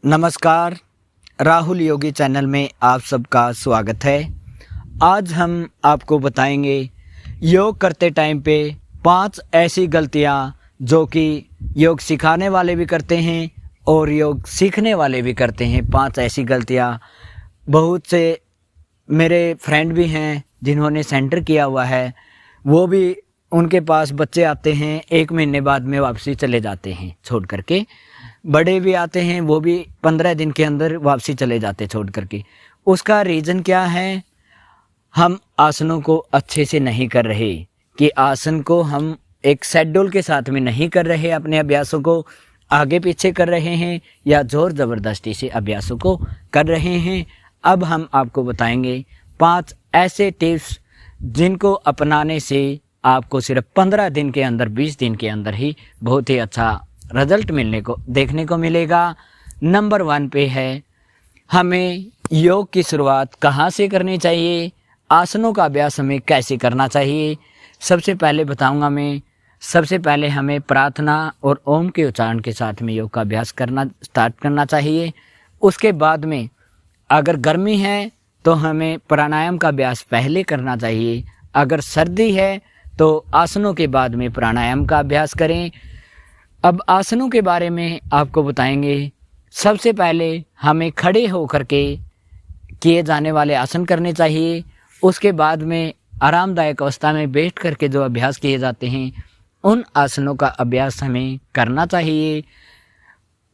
नमस्कार। राहुल योगी चैनल में आप सबका स्वागत है। आज हम आपको बताएंगे योग करते टाइम पे 5 ऐसी गलतियां जो कि योग सिखाने वाले भी करते हैं और योग सीखने वाले भी करते हैं। 5 ऐसी गलतियां। बहुत से मेरे फ्रेंड भी हैं जिन्होंने सेंटर किया हुआ है, वो भी उनके पास बच्चे आते हैं 1 महीने बाद में वापसी चले जाते हैं छोड़ करके। बड़े भी आते हैं, वो भी 15 दिन के अंदर वापसी चले जाते छोड़ करके। उसका रीज़न क्या है? हम आसनों को अच्छे से नहीं कर रहे, कि आसन को हम एक शेड्यूल के साथ में नहीं कर रहे, अपने अभ्यासों को आगे पीछे कर रहे हैं या ज़ोर ज़बरदस्ती से अभ्यासों को कर रहे हैं। अब हम आपको बताएंगे 5 ऐसे टिप्स जिनको अपनाने से आपको सिर्फ 15 दिन के अंदर, 20 दिन के अंदर ही बहुत ही अच्छा रिजल्ट देखने को मिलेगा। नंबर 1 पे है, हमें योग की शुरुआत कहाँ से करनी चाहिए, आसनों का अभ्यास हमें कैसे करना चाहिए। सबसे पहले बताऊंगा मैं। सबसे पहले हमें प्रार्थना और ओम के उच्चारण के साथ में योग का अभ्यास करना स्टार्ट करना चाहिए। उसके बाद में अगर गर्मी है तो हमें प्राणायाम का अभ्यास पहले करना चाहिए। अगर सर्दी है तो आसनों के बाद में प्राणायाम का अभ्यास करें। अब आसनों के बारे में आपको बताएंगे। सबसे पहले हमें खड़े होकर के किए जाने वाले आसन करने चाहिए। उसके बाद में आरामदायक अवस्था में बैठ करके जो अभ्यास किए जाते हैं उन आसनों का अभ्यास हमें करना चाहिए।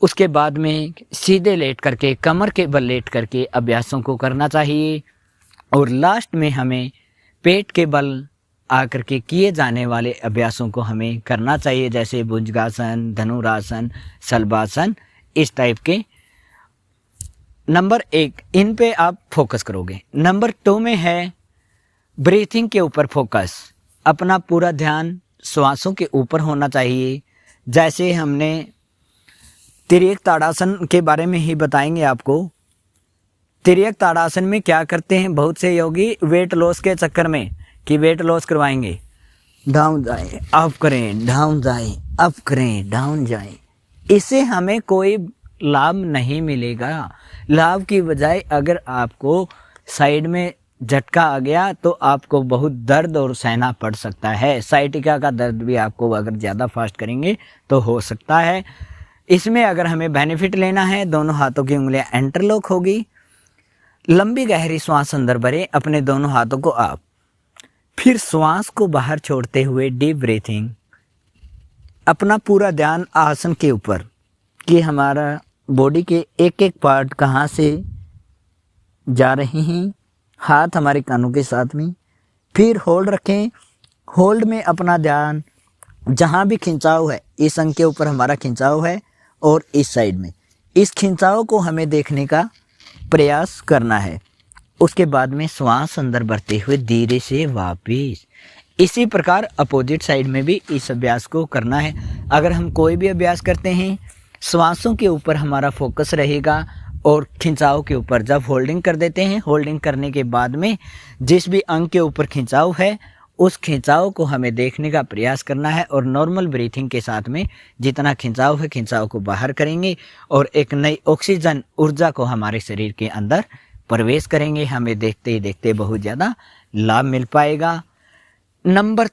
उसके बाद में सीधे लेट करके, कमर के बल लेट करके अभ्यासों को करना चाहिए। और लास्ट में हमें पेट के बल आकर के किए जाने वाले अभ्यासों को हमें करना चाहिए, जैसे भुजंगासन, धनुरासन, शलभासन, इस टाइप के। नंबर 1 इन पे आप फोकस करोगे। नंबर 2 में है ब्रीथिंग के ऊपर फोकस। अपना पूरा ध्यान श्वासों के ऊपर होना चाहिए। जैसे हमने तिर्यक ताड़ासन के बारे में ही बताएंगे आपको। तिर्यक ताड़ासन में क्या करते हैं बहुत से योगी, वेट लॉस के चक्कर में कि वेट लॉस करवाएंगे, डाउन जाए अप करें, डाउन जाए अप करें, डाउन जाए। इससे हमें कोई लाभ नहीं मिलेगा। लाभ की बजाय अगर आपको साइड में झटका आ गया तो आपको बहुत दर्द और सहना पड़ सकता है। साइटिका का दर्द भी आपको अगर ज़्यादा फास्ट करेंगे तो हो सकता है। इसमें अगर हमें बेनिफिट लेना है, दोनों हाथों की उंगलियां इंटरलॉक होगी। लंबी गहरी श्वास अंदर भरें, अपने दोनों हाथों को आप, फिर श्वास को बाहर छोड़ते हुए डीप ब्रीथिंग। अपना पूरा ध्यान आसन के ऊपर कि हमारा बॉडी के एक एक पार्ट कहाँ से जा रहे हैं। हाथ हमारे कानों के साथ में, फिर होल्ड रखें। होल्ड में अपना ध्यान जहाँ भी खिंचाव है, इस अंग के ऊपर हमारा खिंचाव है और इस साइड में, इस खिंचाव को हमें देखने का प्रयास करना है। उसके बाद में श्वास अंदर भरते हुए धीरे से वापिस। इसी प्रकार अपोजिट साइड में भी इस अभ्यास को करना है। अगर हम कोई भी अभ्यास करते हैं, श्वासों के ऊपर हमारा फोकस रहेगा और खिंचाव के ऊपर। जब होल्डिंग कर देते हैं, होल्डिंग करने के बाद में जिस भी अंग के ऊपर खिंचाव है उस खिंचाव को हमें देखने का प्रयास करना है और नॉर्मल ब्रीथिंग के साथ में जितना खिंचाव है, खिंचाव को बाहर करेंगे और एक नई ऑक्सीजन ऊर्जा को हमारे शरीर के अंदर प्रवेश करेंगे। हमें देखते ही देखते बहुत ज़्यादा लाभ मिल पाएगा। नंबर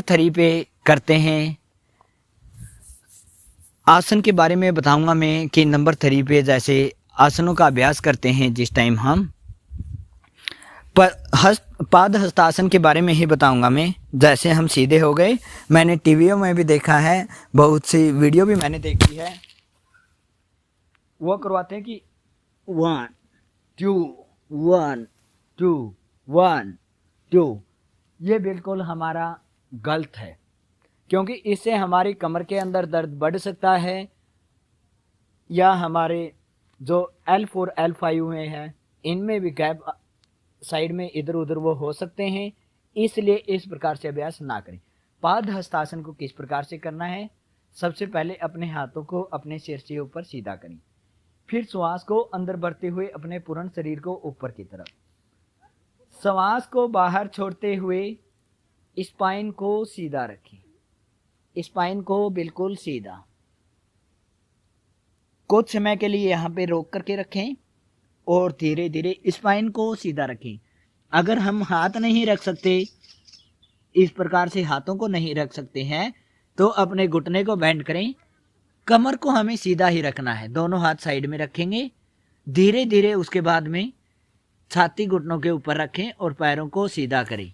3 पे करते हैं आसन के बारे में बताऊंगा मैं कि नंबर 3 पे जैसे आसनों का अभ्यास करते हैं जिस टाइम हम पाद हस्तासन के बारे में ही बताऊंगा मैं। जैसे हम सीधे हो गए, मैंने टीवीओ में भी देखा है, बहुत सी वीडियो भी मैंने देखी है, वो करवाते हैं कि 1 2 1 2 1 2। ये बिल्कुल हमारा गलत है, क्योंकि इससे हमारी कमर के अंदर दर्द बढ़ सकता है या हमारे जो L4 L5 में है इनमें भी गैप साइड में इधर उधर वो हो सकते हैं। इसलिए इस प्रकार से अभ्यास ना करें। पाद हस्तासन को किस प्रकार से करना है? सबसे पहले अपने हाथों को अपने सिर से ऊपर सीधा करें, फिर श्वास को अंदर भरते हुए अपने पूर्ण शरीर को ऊपर की तरफ, श्वास को बाहर छोड़ते हुए स्पाइन को सीधा रखें, स्पाइन को बिल्कुल सीधा। कुछ समय के लिए यहाँ पे रोक करके रखें और धीरे धीरे स्पाइन को सीधा रखें। अगर हम हाथ नहीं रख सकते, इस प्रकार से हाथों को नहीं रख सकते हैं, तो अपने घुटने को बेंड करें। कमर को हमें सीधा ही रखना है, दोनों हाथ साइड में रखेंगे। धीरे धीरे उसके बाद में छाती घुटनों के ऊपर रखें और पैरों को सीधा करें।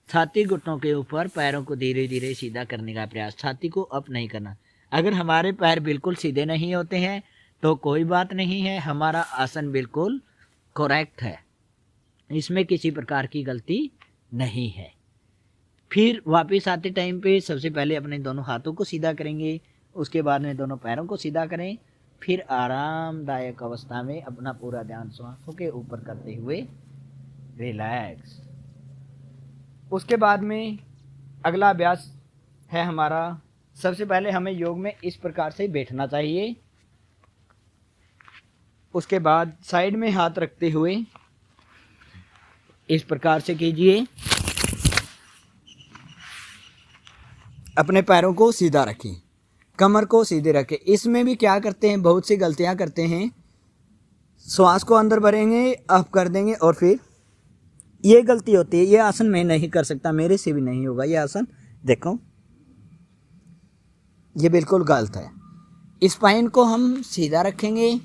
छाती घुटनों के ऊपर पैरों को धीरे धीरे सीधा करने का प्रयास, छाती को अप नहीं करना। अगर हमारे पैर बिल्कुल सीधे नहीं होते हैं तो कोई बात नहीं है, हमारा आसन बिल्कुल करेक्ट है, इसमें किसी प्रकार की गलती नहीं है। फिर वापस आते टाइम पे सबसे पहले अपने दोनों हाथों को सीधा करेंगे, उसके बाद में दोनों पैरों को सीधा करें। फिर आरामदायक अवस्था में अपना पूरा ध्यान श्वासों के ऊपर करते हुए रिलैक्स। उसके बाद में अगला अभ्यास है हमारा, सबसे पहले हमें योग में इस प्रकार से बैठना चाहिए। उसके बाद साइड में हाथ रखते हुए इस प्रकार से कीजिए, अपने पैरों को सीधा रखें, कमर को सीधे रखें। इसमें भी क्या करते हैं, बहुत सी गलतियां करते हैं। श्वास को अंदर भरेंगे, अप कर देंगे और फिर ये गलती होती है। ये आसन मैं नहीं कर सकता, मेरे से भी नहीं होगा ये आसन। देखो ये बिल्कुल गलत है। स्पाइन को हम सीधा रखेंगे,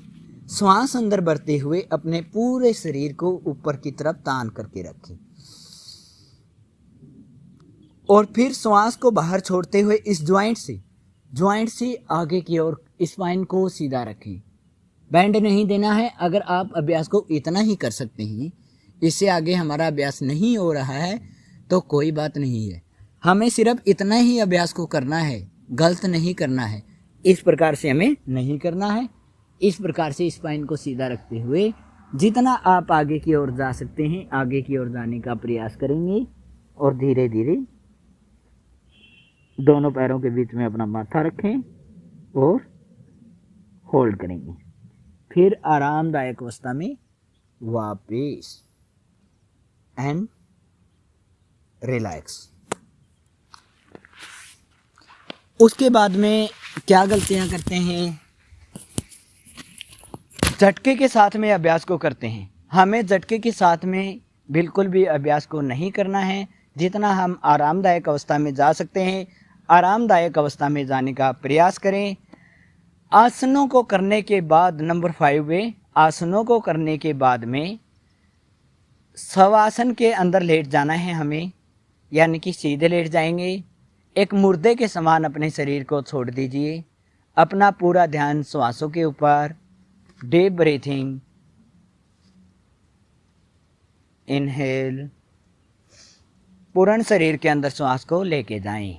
श्वास अंदर भरते हुए अपने पूरे शरीर को ऊपर की तरफ तान करके रखें और फिर श्वास को बाहर छोड़ते हुए इस ज्वाइंट से आगे की ओर स्पाइन को सीधा रखें। बैंड नहीं देना है। अगर आप अभ्यास को इतना ही कर सकते हैं, इससे आगे हमारा अभ्यास नहीं हो रहा है तो कोई बात नहीं है, हमें सिर्फ इतना ही अभ्यास को करना है, गलत नहीं करना है। इस प्रकार से हमें नहीं करना है। इस प्रकार से स्पाइन को सीधा रखते हुए जितना आप आगे की ओर जा सकते हैं आगे की ओर जाने का प्रयास करेंगे और धीरे धीरे दोनों पैरों के बीच में अपना माथा रखें और होल्ड करेंगे। फिर आरामदायक अवस्था में वापस एंड रिलैक्स। उसके बाद में क्या गलतियां करते हैं, झटके के साथ में अभ्यास को करते हैं। हमें झटके के साथ में बिल्कुल भी अभ्यास को नहीं करना है। जितना हम आरामदायक अवस्था में जा सकते हैं आरामदायक अवस्था में जाने का प्रयास करें। आसनों को करने के बाद नंबर 5 में आसनों को करने के बाद में शवासन के अंदर लेट जाना है हमें, यानी कि सीधे लेट जाएंगे। एक मुर्दे के समान अपने शरीर को छोड़ दीजिए, अपना पूरा ध्यान श्वासों के ऊपर। डीप ब्रीथिंग, इनहेल, पूर्ण शरीर के अंदर श्वास को लेके जाएं।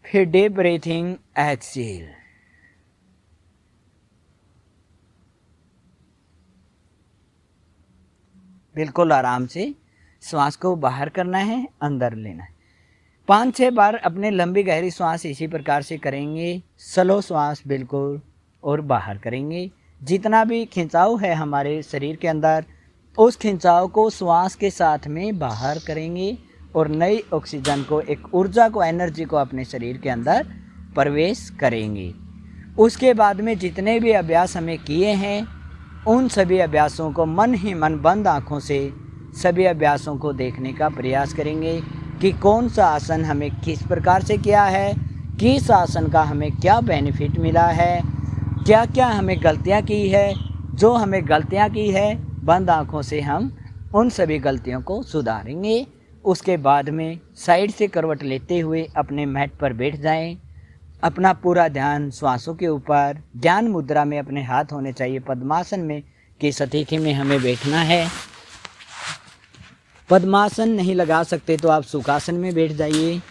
फिर डीप ब्रीथिंग, एक्सेल। बिल्कुल आराम से श्वास को बाहर करना है, अंदर लेना है। 5-6 बार अपने लंबी गहरी श्वास इसी प्रकार से करेंगे। स्लो श्वास बिल्कुल और बाहर करेंगे। जितना भी खिंचाव है हमारे शरीर के अंदर उस खिंचाव को श्वास के साथ में बाहर करेंगे और नई ऑक्सीजन को, एक ऊर्जा को, एनर्जी को अपने शरीर के अंदर प्रवेश करेंगे। उसके बाद में जितने भी अभ्यास हमें किए हैं उन सभी अभ्यासों को मन ही मन बंद आँखों से सभी अभ्यासों को देखने का प्रयास करेंगे कि कौन सा आसन हमें किस प्रकार से किया है, किस आसन का हमें क्या बेनिफिट मिला है, क्या क्या हमें गलतियां की है। जो हमें गलतियां की है बंद आँखों से हम उन सभी गलतियों को सुधारेंगे। उसके बाद में साइड से करवट लेते हुए अपने मैट पर बैठ जाएं। अपना पूरा ध्यान श्वासों के ऊपर, ध्यान मुद्रा में अपने हाथ होने चाहिए। पद्मासन में की स्थिति में हमें बैठना है। पद्मासन नहीं लगा सकते तो आप सुखासन में बैठ जाइए।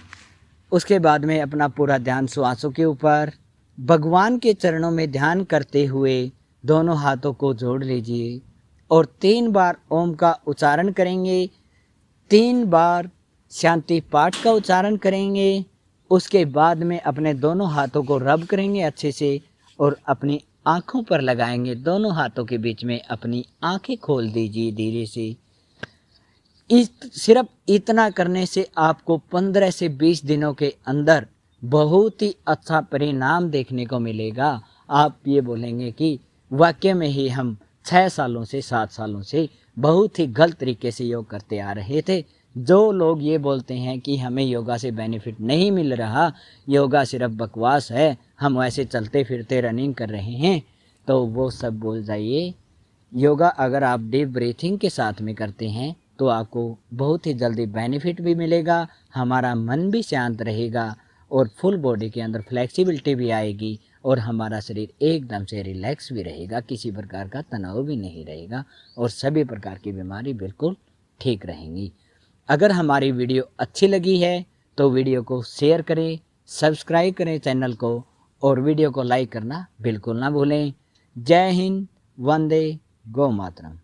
उसके बाद में अपना पूरा ध्यान श्वासों के ऊपर, भगवान के चरणों में ध्यान करते हुए दोनों हाथों को जोड़ लीजिए और 3 बार ओम का उच्चारण करेंगे, 3 बार शांति पाठ का उच्चारण करेंगे। उसके बाद में अपने दोनों हाथों को रब करेंगे अच्छे से और अपनी आँखों पर लगाएंगे। दोनों हाथों के बीच में अपनी आँखें खोल दीजिए धीरे से। सिर्फ इतना करने से आपको 15 से 20 दिनों के अंदर बहुत ही अच्छा परिणाम देखने को मिलेगा। आप ये बोलेंगे कि वाकई में ही हम 6 सालों से 7 सालों से बहुत ही गलत तरीके से योग करते आ रहे थे। जो लोग ये बोलते हैं कि हमें योगा से बेनिफिट नहीं मिल रहा, योगा सिर्फ बकवास है, हम ऐसे चलते फिरते रनिंग कर रहे हैं, तो वो सब भूल जाइए। योगा अगर आप डीप ब्रीथिंग के साथ में करते हैं तो आपको बहुत ही जल्दी बेनिफिट भी मिलेगा, हमारा मन भी शांत रहेगा और फुल बॉडी के अंदर फ्लेक्सिबिलिटी भी आएगी और हमारा शरीर एकदम से रिलैक्स भी रहेगा, किसी प्रकार का तनाव भी नहीं रहेगा और सभी प्रकार की बीमारी बिल्कुल ठीक रहेंगी। अगर हमारी वीडियो अच्छी लगी है तो वीडियो को शेयर करें, सब्सक्राइब करें चैनल को और वीडियो को लाइक करना बिल्कुल ना भूलें। जय हिंद, वंदे गौ मातरम।